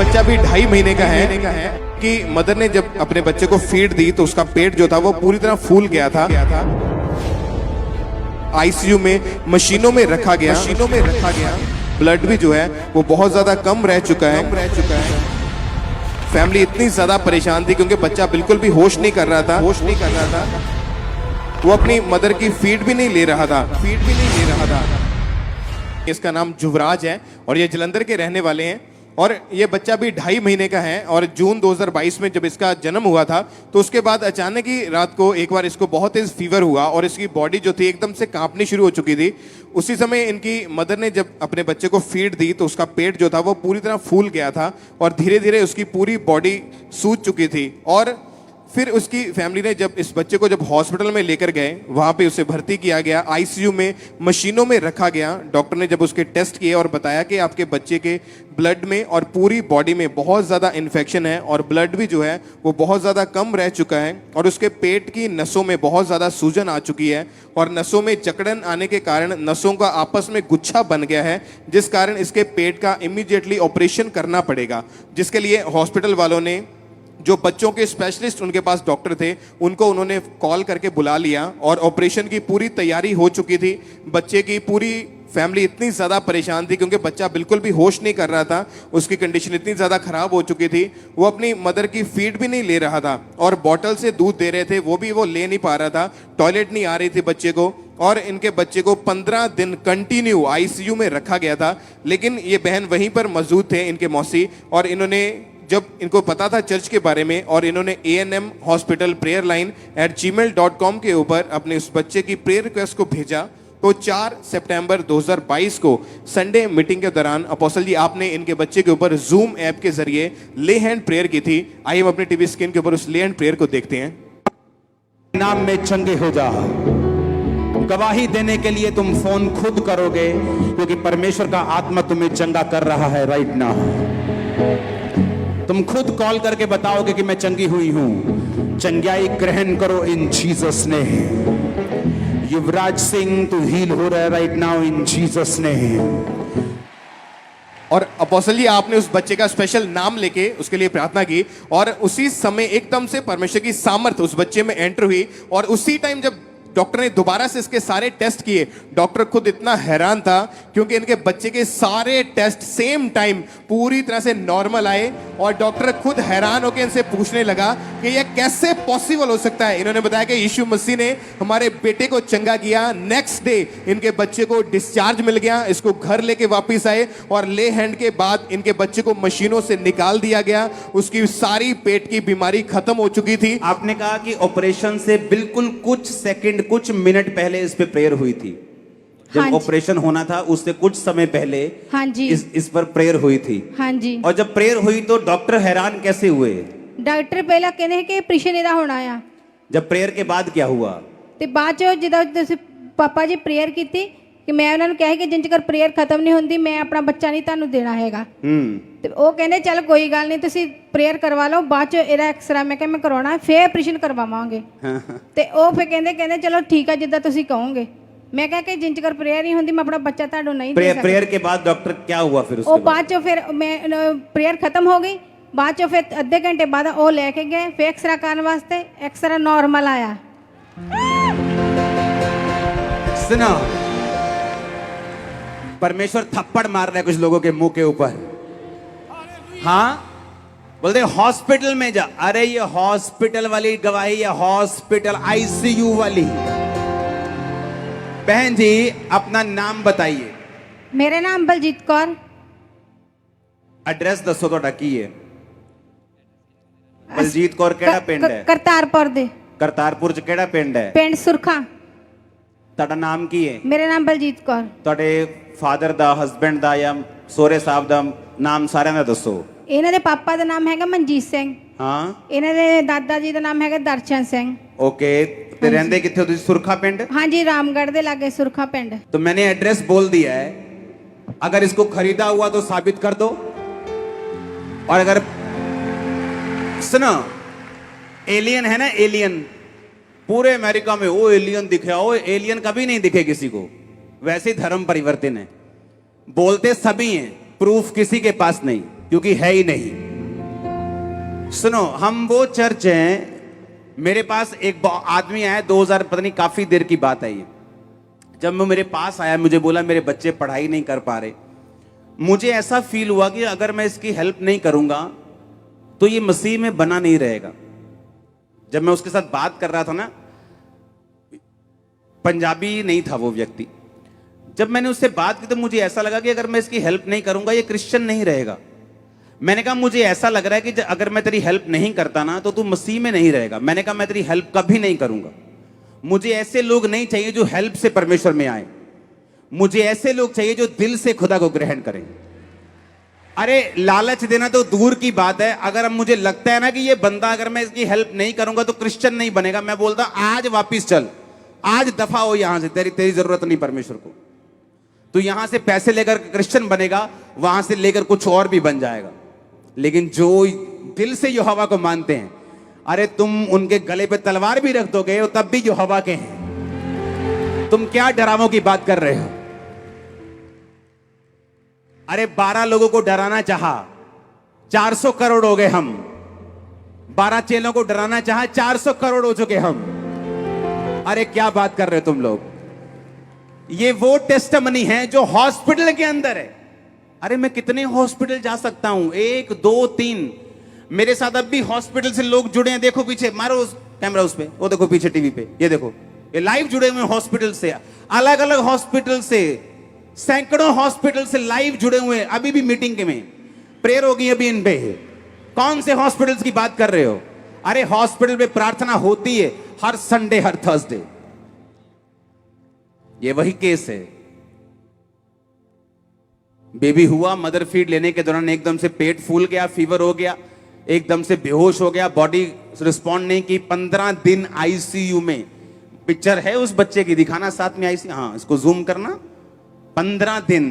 बच्चा भी 2.5 महीने का है कि मदर ने जब अपने बच्चे को फीड दी तो उसका पेट जो था वो पूरी तरह फूल गया था। आईसीयू में मशीनों में रखा गया ब्लड भी जो है वो बहुत ज्यादा कम रह चुका है। फैमिली इतनी ज्यादा परेशान थी क्योंकि बच्चा बिल्कुल भी होश नहीं कर रहा था। वो अपनी मदर की फीड भी नहीं ले रहा था। इसका नाम युवराज है और ये जलंधर के रहने वाले हैं और ये बच्चा भी 2.5 महीने का है। और जून 2022 में जब इसका जन्म हुआ था तो उसके बाद अचानक ही रात को एक बार इसको बहुत तेज फीवर हुआ और इसकी बॉडी जो थी एकदम से कांपनी शुरू हो चुकी थी। उसी समय इनकी मदर ने जब अपने बच्चे को फीड दी तो उसका पेट जो था वो पूरी तरह फूल गया था और धीरे धीरे उसकी पूरी बॉडी सूज चुकी थी। और फिर उसकी फैमिली ने जब इस बच्चे को जब हॉस्पिटल में लेकर गए वहाँ पे उसे भर्ती किया गया, आईसीयू में मशीनों में रखा गया। डॉक्टर ने जब उसके टेस्ट किए और बताया कि आपके बच्चे के ब्लड में और पूरी बॉडी में बहुत ज़्यादा इन्फेक्शन है और ब्लड भी जो है वो बहुत ज़्यादा कम रह चुका है और उसके पेट की नसों में बहुत ज़्यादा सूजन आ चुकी है और नसों में जकड़न आने के कारण नसों का आपस में गुच्छा बन गया है, जिस कारण इसके पेट का इमीडिएटली ऑपरेशन करना पड़ेगा। जिसके लिए हॉस्पिटल वालों ने जो बच्चों के स्पेशलिस्ट उनके पास डॉक्टर थे उनको उन्होंने कॉल करके बुला लिया और ऑपरेशन की पूरी तैयारी हो चुकी थी। बच्चे की पूरी फैमिली इतनी ज़्यादा परेशान थी क्योंकि बच्चा बिल्कुल भी होश नहीं कर रहा था, उसकी कंडीशन इतनी ज़्यादा ख़राब हो चुकी थी। वो अपनी मदर की फीड भी नहीं ले रहा था और बॉटल से दूध दे रहे थे वो भी वो ले नहीं पा रहा था, टॉयलेट नहीं आ रही थी बच्चे को। और इनके बच्चे को 15 दिन कंटिन्यू आईसीयू में रखा गया था। लेकिन ये बहन वहीं पर मौजूद थे, इनके मौसी, और इन्होंने जब इनको पता था चर्च के बारे में और इन्होंने ANM hospital prayer line @gmail.com के ऊपर अपने उस बच्चे की प्रेयर रिक्वेस्ट को भेजा तो 4 सितंबर 2022 को संडे मीटिंग के दौरान अपोस्टल जी आपने इनके बच्चे के ऊपर जूम ऐप के जरिए ले हैंड प्रेयर की थी। आइए हम अपने टीवी स्क्रीन के ऊपर उस ले हैंड प्रेयर को देखते हैं। नाम में चंगे हो जा। गवाही देने के लिए तुम फोन खुद करोगे क्योंकि परमेश्वर का आत्मा तुम्हें चंगा कर रहा है राइट नाउ। तुम खुद कॉल करके बताओगे कि मैं चंगी हुई हूं। चंगाई ग्रहण करो इन जीसस ने। युवराज सिंह तू हील हो रहा है राइट नाउ इन जीसस ने। और अपोस्टल जी आपने उस बच्चे का स्पेशल नाम लेके उसके लिए प्रार्थना की और उसी समय एकदम से परमेश्वर की सामर्थ उस बच्चे में एंटर हुई। और उसी टाइम जब डॉक्टर ने दोबारा से इसके सारे टेस्ट किए, डॉक्टर खुद इतना हैरान था क्योंकि इनके बच्चे के सारे टेस्ट सेम टाइम पूरी तरह से नॉर्मल आए और डॉक्टर खुद हैरान होकर इनसे पूछने लगा कि यह कैसे पॉसिबल हो सकता है। इन्होंने बताया कि यीशु मसीह ने हमारे बेटे को चंगा किया। नेक्स्ट डे इनके बच्चे को डिस्चार्ज मिल गया, इसको घर लेके वापिस आए और ले हैंड के बाद इनके बच्चे को मशीनों से निकाल दिया गया। उसकी सारी पेट की बीमारी खत्म हो चुकी थी। आपने कहा कि ऑपरेशन से बिल्कुल कुछ सेकंड कुछ मिनट पहले इस पे प्रेयर हुई थी। जब ऑपरेशन होना था उससे कुछ समय पहले हाँ जी इस पर प्रेयर हुई थी। हाँ जी। और जब प्रेयर हुई तो डॉक्टर हैरान कैसे हुए? डॉक्टर पहला कहने कि ऑपरेशन ਇਹਦਾ ਹੋਣਾ ਆ। जब प्रेयर के बाद क्या हुआ? ਤੇ ਬਾਅਦ ਚ ਜਦੋਂ ਤੁਸੀਂ ਪਾਪਾ ਜੀ ਪ੍ਰੇਅਰ ਕੀਤੀ ਕਿ ਮੈਂ ਉਹਨਾਂ ਨੂੰ ਕਿਹਾ ਕਿ ਜਿੰਨ ਚਿਰ ਪ੍ਰੇਅਰ ਖਤਮ ਨਹੀਂ ਹੁੰਦੀ ਮੈਂ ਆਪਣਾ ਬੱਚਾ ਨਹੀਂ ਤੁਹਾਨੂੰ ਦੇਣਾ ਹੈਗਾ। ਤੇ ਉਹ ਕਹਿੰਦੇ ਚੱਲ ਕੋਈ ਗੱਲ ਨਹੀਂ ਤੁਸੀਂ ਪ੍ਰੇਅਰ ਕਰਵਾ ਲਓ, ਬਾਅਦ ਚ ਇਹਦਾ ਐਕਸਰਾ ਮੈਂ ਕਿਹਾ ਮੈਂ ਕਰਾਉਣਾ ਫੇਰ ਆਪਰੇਸ਼ਨ ਕਰਵਾਵਾਂਗੇ। ਤੇ ਉਹ ਫੇਰ ਕਹਿੰਦੇ ਚਲੋ ਠੀਕ ਆ ਜਿੱਦਾਂ ਤੁਸੀਂ ਕਹੋਗੇ। मैं कहा कि जिन चकर प्रेयर नहीं होती मैं अपना बच्चा ताड़ो नहीं दे सकता। प्रेयर के बाद डॉक्टर क्या हुआ फिर उसके बाद चो फिर मैं प्रेयर खत्म हो गई। बाद चो फिर आधे घंटे बाद वो लेके गए फिर एक्सरा करने वास्ते, एक्सरा नॉर्मल आया। सुनो, परमेश्वर थप्पड़ मार रहा है कुछ लोगों के मुंह के ऊपर। हाँ बोलते हॉस्पिटल में जा। अरे ये हॉस्पिटल वाली गवाही है, हॉस्पिटल आईसीयू वाली। बहन जी अपना नाम बताइए। मेरा नाम बलजीत कौर। एड्रेस दसो ਤੁਹਾਡਾ ਕੀ ਹੈ? ਬਲਜੀਤ ਕੌਰ ਕਿਹੜਾ ਪਿੰਡ ਹੈ? ਕਰਤਾਰਪੁਰ ਦੇ। ਕਰਤਾਰਪੁਰ ਚ ਕਿਹੜਾ ਪਿੰਡ ਹੈ? ਪਿੰਡ ਸੁਰਖਾ। ਤੁਹਾਡਾ ਨਾਮ ਕੀ ਹੈ? ਮੇਰਾ ਨਾਮ ਬਲਜੀਤ ਕੌਰ। ਤੁਹਾਡੇ ਫਾਦਰ ਦਾ, ਹਸਬੈਂਡ ਦਾ ਜਾਂ ਸੋਹਰੇ ਸਾਹਿਬ ਦਾ ਨਾਮ ਸਾਰਿਆਂ ਦਾ ਦੱਸੋ। ਇਹਨਾਂ ਦੇ ਪਾਪਾ ਦਾ ਨਾਮ ਹੈਗਾ ਮਨਜੀਤ ਸਿੰਘ। ਹਾਂ। ਇਹਨਾਂ ਦੇ ਦਾਦਾ ਜੀ ਦਾ ਨਾਮ ਹੈਗਾ ਦਰਸ਼ਨ ਸਿੰਘ। ओके ਤੇ ਰਹਿੰਦੇ ਕਿੱਥੇ ਹੋ ਤੁਸੀਂ? ਸੁਰਖਾ ਪਿੰਡ? हाँ जी रामगढ़ ਦੇ लागे सुरखा पिंड। तो मैंने एड्रेस बोल दिया है, अगर इसको खरीदा हुआ तो साबित कर दो। और अगर सुनो एलियन है ना, एलियन पूरे अमेरिका में वो एलियन दिखे, वो एलियन कभी नहीं दिखे किसी को। वैसे धर्म परिवर्तन है, बोलते सभी हैं, प्रूफ किसी के पास नहीं। क्योंकि है ही नहीं। सुनो, हम वो चर्च हैं, मेरे पास एक आदमी आया 2000 पता नहीं काफी देर की बात है ये, जब वो मेरे पास आया मुझे बोला मेरे बच्चे पढ़ाई नहीं कर पा रहे, मुझे ऐसा फील हुआ कि अगर मैं इसकी हेल्प नहीं करूंगा तो ये मसीह में बना नहीं रहेगा। जब मैं उसके साथ बात कर रहा था ना, पंजाबी नहीं था वो व्यक्ति, जब मैंने उससे बात की तो मुझे ऐसा लगा कि अगर मैं इसकी हेल्प नहीं करूंगा ये क्रिश्चियन नहीं रहेगा। मैंने कहा मुझे ऐसा लग रहा है कि अगर मैं तेरी हेल्प नहीं करता ना तो तू मसीह में नहीं रहेगा। मैंने कहा मैं तेरी हेल्प कभी नहीं करूंगा। मुझे ऐसे लोग नहीं चाहिए जो हेल्प से परमेश्वर में आए, मुझे ऐसे लोग चाहिए जो दिल से खुदा को ग्रहण करें। अरे लालच देना तो दूर की बात है, अगर अब मुझे लगता है ना कि ये बंदा अगर मैं इसकी हेल्प नहीं करूंगा तो क्रिश्चियन नहीं बनेगा, मैं बोलता आज वापिस चल, आज दफा हो यहां से, तेरी जरूरत नहीं परमेश्वर को। तो यहां से पैसे लेकर क्रिश्चियन बनेगा, वहां से लेकर कुछ और भी बन जाएगा। लेकिन जो दिल से यहोवा को मानते हैं, अरे तुम उनके गले पे तलवार भी रख दोगे वो तब भी यहोवा के हैं। तुम क्या डरावों की बात कर रहे हो? अरे 12 लोगों को डराना चाहा, 400 करोड़ हो गए हम। 12 चेलों को डराना चाहा, 400 करोड़ हो चुके हम। अरे क्या बात कर रहे हो तुम लोग? ये वो टेस्टमनी है जो हॉस्पिटल के अंदर है। अरे मैं कितने हॉस्पिटल जा सकता हूं, 1 2 3। मेरे साथ अब भी हॉस्पिटल से लोग जुड़े हैं। देखो पीछे, मारो उस कैमरा उस पे, वो देखो पीछे टीवी पे, ये देखो, ये लाइव जुड़े हुए हॉस्पिटल से, अलग अलग हॉस्पिटल से, सैकड़ों हॉस्पिटल से लाइव जुड़े हुए हैं। अभी भी मीटिंग के में प्रेयर होगी अभी इन पे। कौन से हॉस्पिटल्स की बात कर रहे हो? अरे हॉस्पिटल में प्रार्थना होती है हर संडे, हर थर्सडे। ये वही केस है। बेबी हुआ, मदर फीड लेने के दौरान एकदम से पेट फूल गया, फीवर हो गया, एकदम से बेहोश हो गया, बॉडी रिस्पॉन्ड नहीं की, 15 दिन आईसीयू में। पिक्चर है उस बच्चे की, दिखाना साथ में आईसीयू, हाँ इसको जूम करना। 15 दिन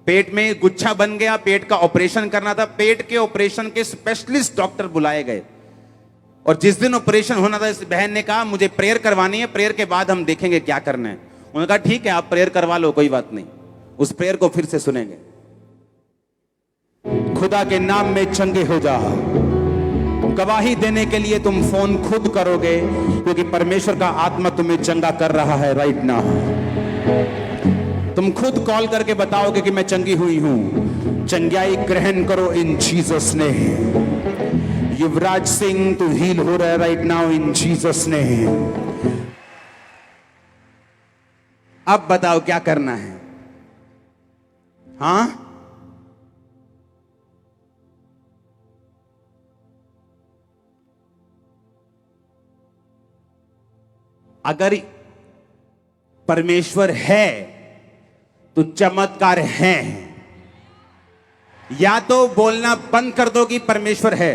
पेट में गुच्छा बन गया, पेट का ऑपरेशन करना था। पेट के ऑपरेशन के स्पेशलिस्ट डॉक्टर बुलाए गए और जिस दिन ऑपरेशन होना था इस बहन ने कहा मुझे प्रेयर करवानी है, प्रेयर के बाद हम देखेंगे क्या करना है। उन्होंने कहा ठीक है आप प्रेयर करवा लो, कोई बात नहीं। उस प्रेयर को फिर से सुनेंगे। खुदा के नाम में चंगे हो जा। गवाही देने के लिए तुम फोन खुद करोगे क्योंकि परमेश्वर का आत्मा तुम्हें चंगा कर रहा है राइट नाउ। तुम खुद कॉल करके बताओगे कि मैं चंगी हुई हूं। चंगाई ग्रहण करो इन जीसस ने। युवराज सिंह तू हील हो रहा है राइट नाउ इन जीसस ने। अब बताओ क्या करना है? हाँ, अगर परमेश्वर है तो चमत्कार है। या तो बोलना बंद कर दो कि परमेश्वर है।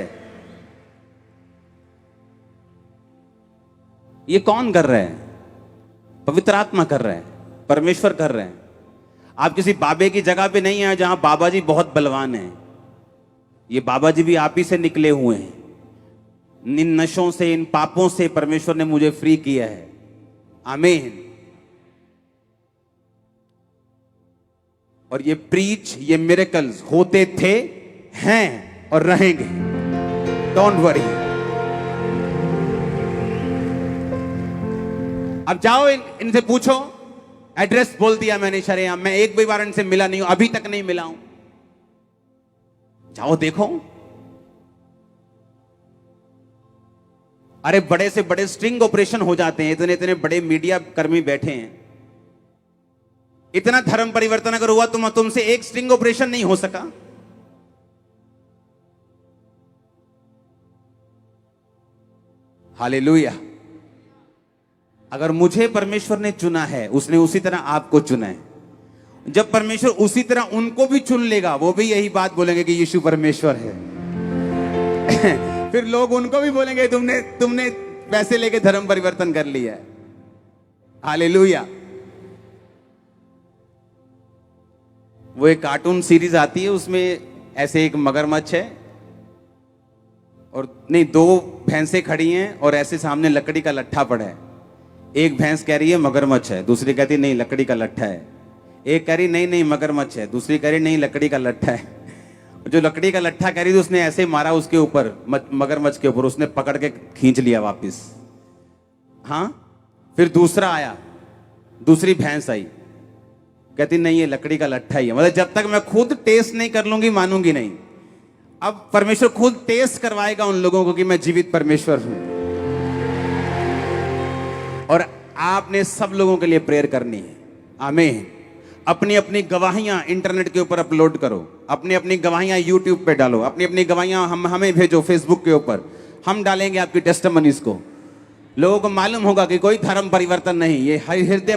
ये कौन कर रहा है? पवित्र आत्मा कर रहा है, परमेश्वर कर रहे हैं। आप किसी बाबे की जगह पे नहीं आए जहां बाबा जी बहुत बलवान हैं। ये बाबा जी भी आप ही से निकले हुए हैं। इन नशों से, इन पापों से परमेश्वर ने मुझे फ्री किया है। आमीन। और ये प्रीच, ये मिरेकल्स होते थे, हैं और रहेंगे। Don't worry. अब जाओ इनसे पूछो, एड्रेस बोल दिया मैंने शरेआम। मैं एक भी बार इनसे मिला नहीं हूं, अभी तक नहीं मिला हूं। जाओ देखो। अरे बड़े से बड़े स्ट्रिंग ऑपरेशन हो जाते हैं। इतने इतने बड़े मीडिया कर्मी बैठे हैं। इतना धर्म परिवर्तन अगर हुआ तुमसे एक स्ट्रिंग ऑपरेशन नहीं हो सका। हालेलुया। अगर मुझे परमेश्वर ने चुना है, उसने उसी तरह आपको चुना है। जब परमेश्वर उसी तरह उनको भी चुन लेगा, वो भी यही बात बोलेंगे कि यीशु परमेश्वर है। फिर लोग उनको भी बोलेंगे तुमने पैसे लेके धर्म परिवर्तन कर लिया है। हालेलुया। वो एक कार्टून सीरीज आती है, उसमें ऐसे एक मगरमच्छ है और नहीं, 2 भैंसें खड़ी हैं और ऐसे सामने लकड़ी का लट्ठा पड़ा है। एक भैंस कह रही है मगरमच्छ है, दूसरी कहती नहीं लकड़ी का लट्ठा है। एक कह रही नहीं नहीं मगरमच्छ है, दूसरी कह रही नहीं लकड़ी का लट्ठा है। जो लकड़ी का लट्ठा कह रही थी उसने ऐसे मारा उसके ऊपर, मगरमच्छ के ऊपर, उसने पकड़ के खींच लिया वापस। हाँ, फिर दूसरा आया, दूसरी भैंस आई, कहती नहीं ये लकड़ी का लट्ठा ही है। मतलब जब तक मैं खुद टेस्ट नहीं कर लूंगी मानूंगी नहीं। अब परमेश्वर खुद टेस्ट करवाएगा उन लोगों को कि मैं जीवित परमेश्वर हूं। और आपने सब लोगों के लिए प्रेयर करनी है। आमीन। अपनी अपनी गवाहियां इंटरनेट के ऊपर अपलोड करो, अपनी अपनी गवाहियां यूट्यूब पे डालो, अपनी अपनी गवाहियां हमें भेजो फेसबुक के ऊपर, हम डालेंगे आपकी टेस्टिमनीज को। लोगों को मालूम होगा कि कोई धर्म परिवर्तन नहीं, ये हृदय